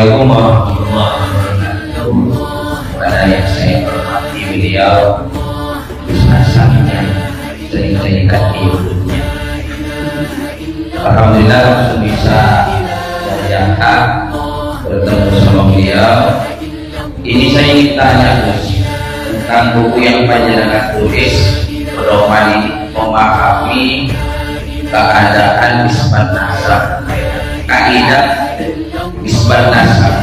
Assalamualaikum warahmatullahi wabarakatuh. Pada yang saya hormati beliau Ustaznya sering-seringkan di hidupnya. Alhamdulillah langsung bisa berjangka bertemu sama beliau. Ini saya ingin tanya Gus tentang buku yang panjenengan tulis pedoman memahami keadaan nisbat nasab, kaidah nisbat nasab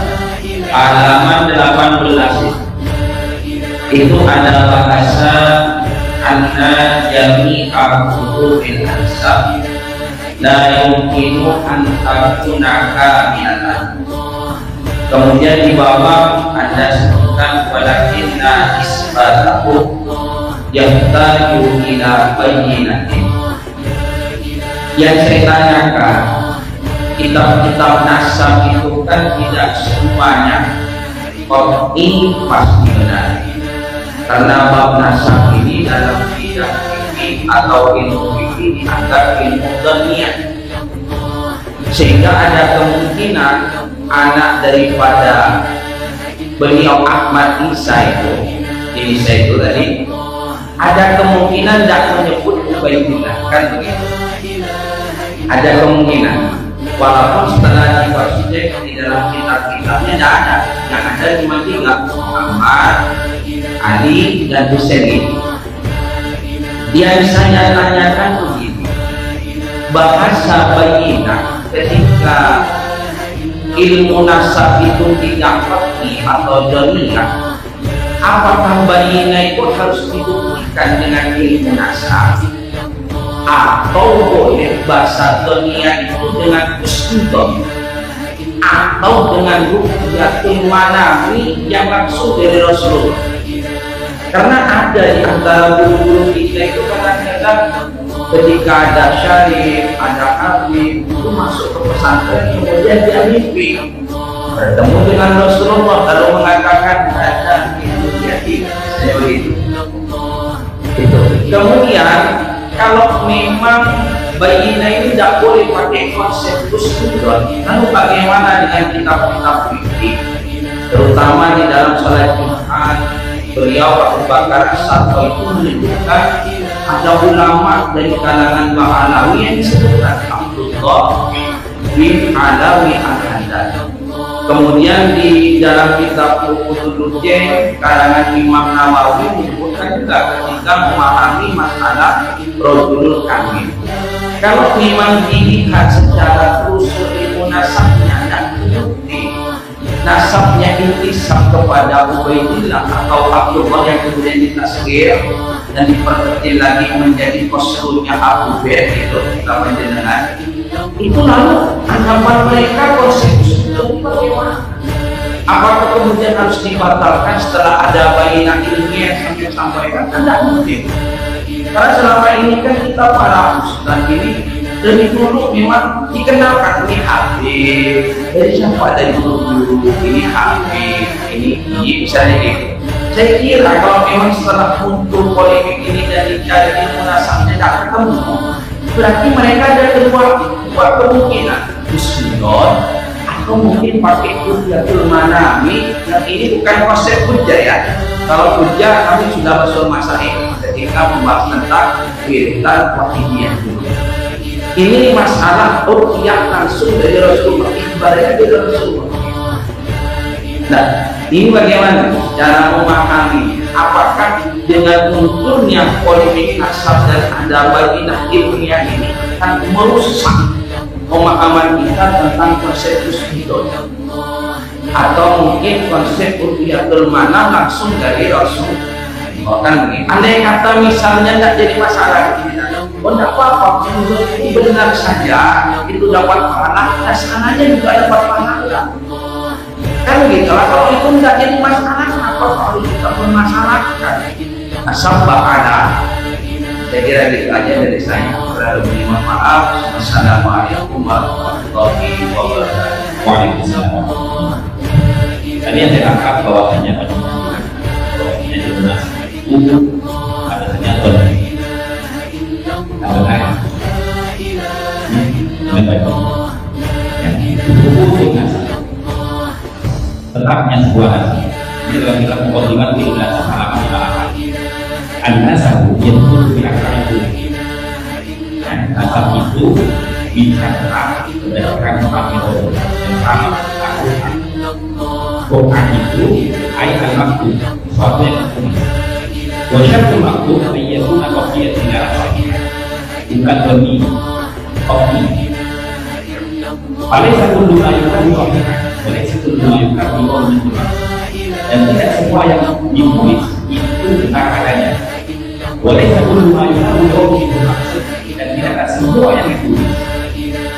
halaman 18 itu ada bahasa anna jami'a hurufil ansab la yumkinu an takunaka mi'atan. Kemudian di bawah ada sebutkan walakinna isbatahu yahtaju ila bayyinatin. Yang saya tanyakan, kitab-kitab nasab itu kan tidak semuanya ini pasti benar, karena bab nasab ini dalam bidang fikih atau ilmu fikih dianggap ilmu dunia, sehingga ada kemungkinan anak daripada beliau Ahmad Isa itu tadi ada kemungkinan tidak menyebut Ubaidillah, kan begitu? Ada kemungkinan, walaupun setelah dikasih di dalam kitab-kitabnya tidak ada, yang ada cuma 3, Muhammad, Ali, dan Husain. Yang saya tanyakan begini, bahasa bayyinah ketika ilmu nasab itu tidak pasti atau jamiah, apakah bayyinah itu harus dibuktikan dengan ilmu nasab, atau boleh bahasa dunia itu dengan kusnudon atau dengan ru'yatul manami yang langsung dari Rasulullah? Karena ada di antara guru-guru kita itu kadang-kadang ketika ada syarif, ada habib itu masuk ke pesantren, kemudian dia mimpi bertemu dengan Rasulullah lalu mengatakan ada itu jadi saya begitu. Kemudian kalau memang bayyinah ini tidak boleh pakai konsep kusnudon, lalu bagaimana dengan kitab-kitab fikih, terutama di dalam salat Jumat? Beliau Abu Bakar As-Sarto itu menunjukkan ada ulama dari kalangan Ba'alawi yang disebutkan Abdullah bin Alawi Al-Haddad. Kemudian di dalam kitab Uqudul Jen karangan Imam Nawawi menyebutkan juga ketika memahami masalah Rajulul Kamil. Kalau memang dilihat secara usul ilmu nasabnya dan bukti nasabnya intisab kepada Ubaidillah atau Abdullah yang kemudian ditasghir dan diperkecil lagi menjadi kosrunya Abu Bakar itu kita menjenengan, itu lalu anggapan mereka konsensus itu bagaimana? Apakah kemudian harus dibatalkan setelah ada bayyinah ilmiah yang disampaikan? Tidak mungkin. Karena selama ini kan kita para ustaz ini dari dulu memang dikenalkan ini Habib, dari siapa dari dulu ini Habib, ini misalnya gitu. Saya kira kalau memang setelah muncul polemik ini dan dicari ilmu nasabnya tidak ketemu, berarti mereka ada dua kemungkinan, kusnudon atau mungkin pakai ru'yatul manami. Yang ini bukan konsep hujjah ya. Kalau hujjah kami sudah masuk masalah ketika membahas tentang wiridan wahidiyah. Ini masalah ru'yah langsung dari Rasulullah, ibaratnya dari Rasulullah. Nah, ini bagaimana cara memahami? Apakah dengan munculnya polemik nasab dan ada bayyinah ilmiah ini akan merusak pemahaman kita tentang konsep kusnudon, atau mungkin konsep ru'yatul manam langsung dari Rasul? Kan begini. Andai kata misalnya tidak jadi masalah, oh tidak apa-apa, ini benar saja, itu dapat pahala, sananya juga dapat pahala. Kan gitu lah, kalau itu tidak jadi masalah, kenapa harus kita bermasalahkan? Asal pahala. Saya kira gitu aja dari saya. Berarti mohon maaf. Assalamualaikum warahmatullahi wabarakatuh. Waalaikumsalam. Tadi yang saya angkat bahwasanya bahwasanya jelas itu ada ternyata ada lain. Baik. Yang itu tetapnya sebuah nasab. Ini dalam kitab Muqaddimah Ilmu Nasab halaman 58. An-nasabu yadkhulu fi ahkami itu. Nasab itu bisa tetap berdasarkan 4 metode. Yang pertama, Al-Quran. Quran itu ayat al-maktub, sesuatu yang tertulis. Wa syartul maktub ayyakuna qafiyatan ila sahih. Bukan demi kopi. Paling satu dua ayat kopi. Boleh satu dua ayat kopi. Dan tidak semua yang ditulis itu benar adanya. Boleh satu dua ayat kopi itu maksud. Dan tidak semua yang ditulis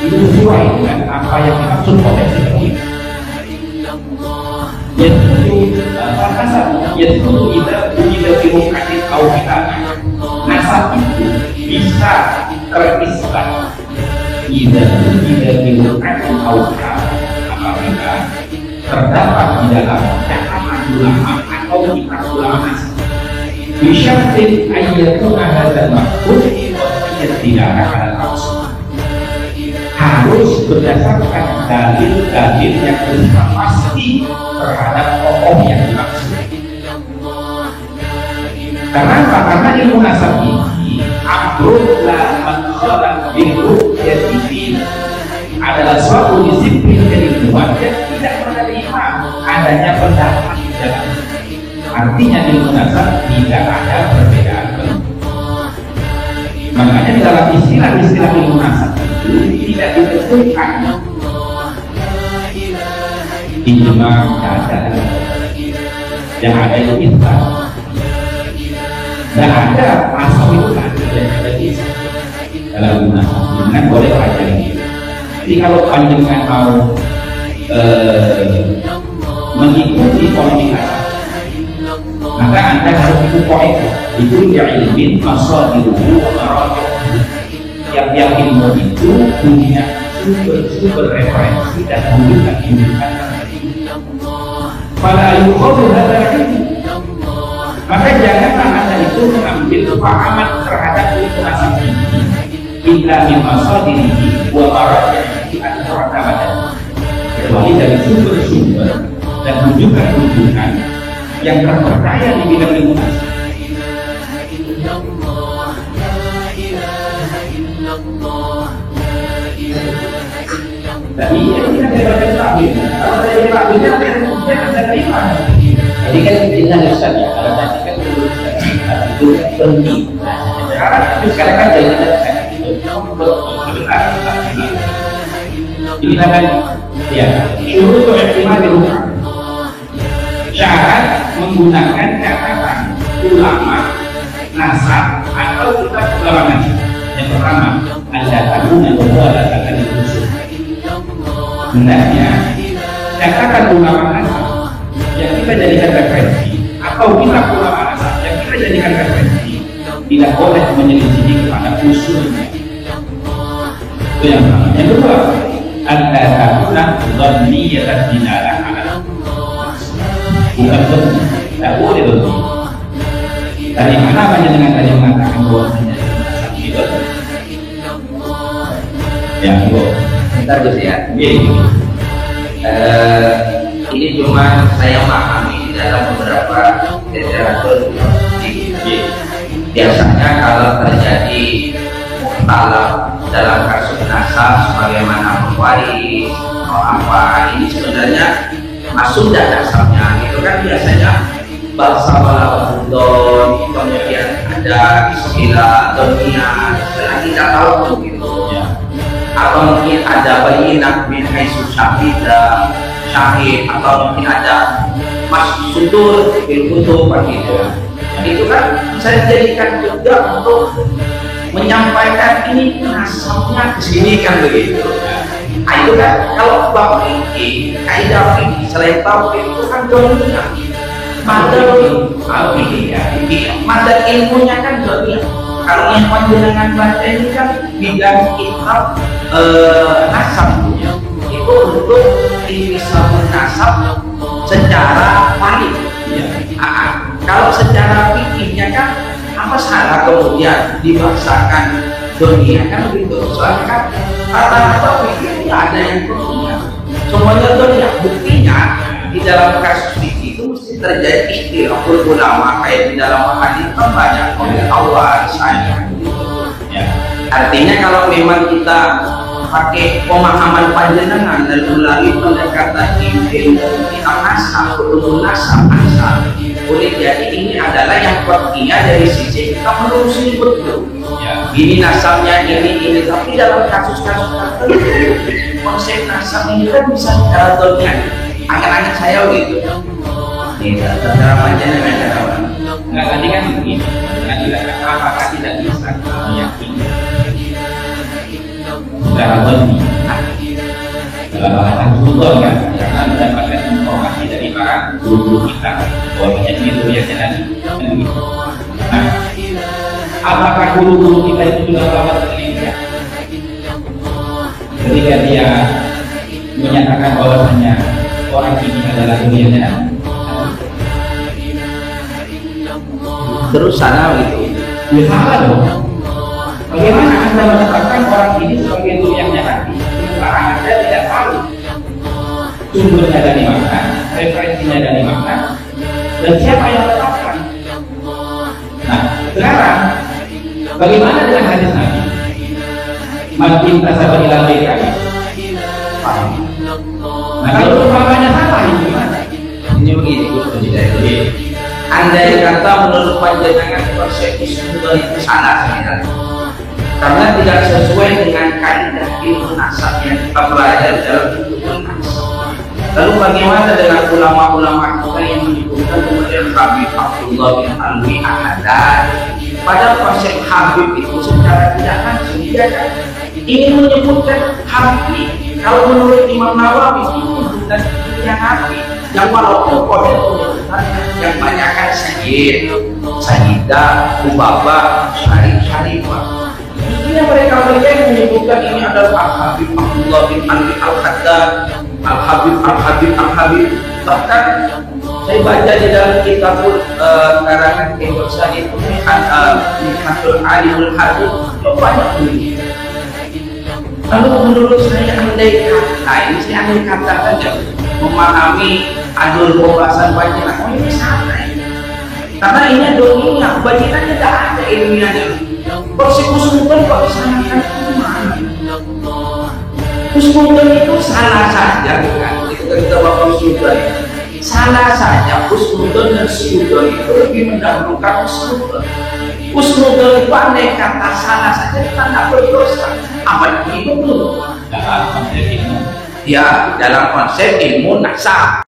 itu sesuai dengan apa yang dimaksud oleh si penulis. Nasab itu tidak dimungkinkan kau kita. Nasab itu bisa terisbat. Tidak dimungkinkan kau kita apabila terdapat di dalam catatan ulama atau kitab ulama nasab. Bisyartin ayyatun ahadzal maktub wa tidak akan langsung. Harus berdasarkan dalil-dalil yang bersifat pasti terhadap tokoh yang dimaksud. Kenapa? Karena ilmu nasab ini amrullah manshalat biru'yati adalah suatu disiplin keilmuan yang tidak menerima adanya pendapat di dalam. Artinya ilmu nasab tidak ada perbedaan. Makanya di dalam istilah-istilah ilmu nasab itu tidak ditentukan ijma ada yang ada itu kita dan ada asal itu kan ada kisah dalam ilmu nasab dengan boleh pelajari. Jadi kalau panjenengan mau mengikuti politik maka anda harus ikut poin itu yang ilmin masal dirubu yang ilmu itu punya sumber referensi dan rujukan pada ayukhul hadar itu. Maka janganlah anda itu mengambil pahaman terhadap ilmu nasab ini illa min masadirihi wa maraj'ihi al-mu'tamadah, kecuali dari sumber-sumber dan rujukan-rujukan yang terpercaya di bidang ilmu nasab. Tapi kita tidak tahu. Kalau saya tahu dia ada lima. Jadi kan kita Ustaz ya. Kalau tadi kan itu penting. Sekarang kan jadi kita kita kan ya syurutu ihtimali ru'ah. Syarat menggunakan catatan ulama nasab atau kitab ulama nasab. Yang pertama, anda tahu bahwa ada usul. Hendaknya catatan ulama nasab yang kita jadikan referensi atau kitab ulama nasab yang kita jadikan referensi tidak boleh menyelisihi kepada usulnya. Itu yang pertama. Yang kedua, anda takuna dhanniyatan dinalah ala bukan dhanni, tidak boleh dhanni. Dari mana panjenengan tadi mengatakan bahwasanya itu? Ya, Bu. Bentar Gus ya. Ini cuma saya memahami di dalam beberapa literatur. Biasanya kalau terjadi mukhtalaf dalam kasus nasab sebagaimana pewaris atau apa, ini sebenarnya masuk dan nasabnya itu kan biasanya bahasa walabudon, kemudian ada istilah dunia yang tidak tahu gitu ya. Atau mungkin ada bayinat min haitsu syahid atau mungkin ada massudur bil kutub gitu. Itu kan bisa dijadikan juga untuk menyampaikan ini nasabnya ke sini kan begitu. Nah, itu kan kalau bab fikih, kaidah fikih selain tauhid itu kan dunia. Madal madal ilmunya kan dunia. Kalau yang panjenengan baca ini kan bidang kitab nasab itu untuk ilmu nasab secara valid. Kalau secara fikihnya kan apa salah kemudian dibaksakan dunia kan begitu. Soalnya kan rata-rata fikih tidak ada yang dunia, semuanya dunia. Buktinya di dalam kasus itu mesti terjadi ikhtilaful ulama, kayak di dalam hadis kan banyak oleh awal saya. Ya. Artinya kalau memang kita pakai pemahaman panjenengan dan melalui pendekatan ilmu kita nasab, ulumul nasab, asal, boleh jadi ini adalah yang pertinya dari sisi kita menelusuri betul. Ya. Ini nasabnya ini, tapi dalam kasus-kasus tertentu konsep nasab ini kan bisa secara dolnya. Angan-angan saya gitu. Ini secara panjenengan kenapa? Nggak, tadi kan begini, kan tidak, apakah tidak bisa meyakini secara benih dalam bahasa Sultan kan, karena mendapatkan informasi dari para guru kita bahwa itu yang tadi. Nah, apakah guru-guru kita itu sudah melakukan penelitian ketika dia menyatakan bahwasanya orang ini adalah guru yang tadi? Terus salah gitu. Ya salah dong. Bagaimana Anda menetapkan orang ini sebagai guru yang nyata? Sementara Anda tidak tahu sumbernya dari mana, referensinya dari mana, dan siapa yang menetapkan. Nah, sekarang bagaimana dengan hadis Nabi? Makin tasabah ila baikah. Nah, kalau umpamanya salah ini gimana? Ini begini, andai kata menurut panjenengan konsep Islam itu salah sebenarnya, karena tidak sesuai dengan kaidah ilmu nasab yang kita pelajari dalam ilmu nasab. Lalu bagaimana dengan ulama-ulama kita yang menyebutkan kemudian Habib Abdullah bin Alwi Ahmad? Padahal konsep Habib itu secara tidak langsung dia kan ingin menyebutkan Habib. Kalau menurut Imam Nawawi itu bukan yang Habib, yang walaupun kode yang banyak kan Sayyid, Sayyidah, Ubaba, Syarifah. Mestinya mereka yang menyebutkan ini adalah Al-Habib Abdullah bin Alwi Al-Haddad, Al-Habib. Bahkan saya baca di dalam kitabul karangan Indonesia itu Mikhatul Alimul Hadid banyak bunyi. Lalu menurut saya andai kata, ini saya andai kata saja memahami adul pembahasan bajikan, oh ini santai. Karena ini adulnya, bajikan tidak ada ilmiahnya. Persekusungan kok disalahkan kemana? Kusnudon itu salah saja kan? Itu kan kita bawa kusnudon. Salah saja kusnudon dan sudon itu lebih mendahulukan kusnudon. Kusnudon itu andai kata salah saja kita tidak berdosa. Apa itu? Ya, dalam konsep ilmu nasab.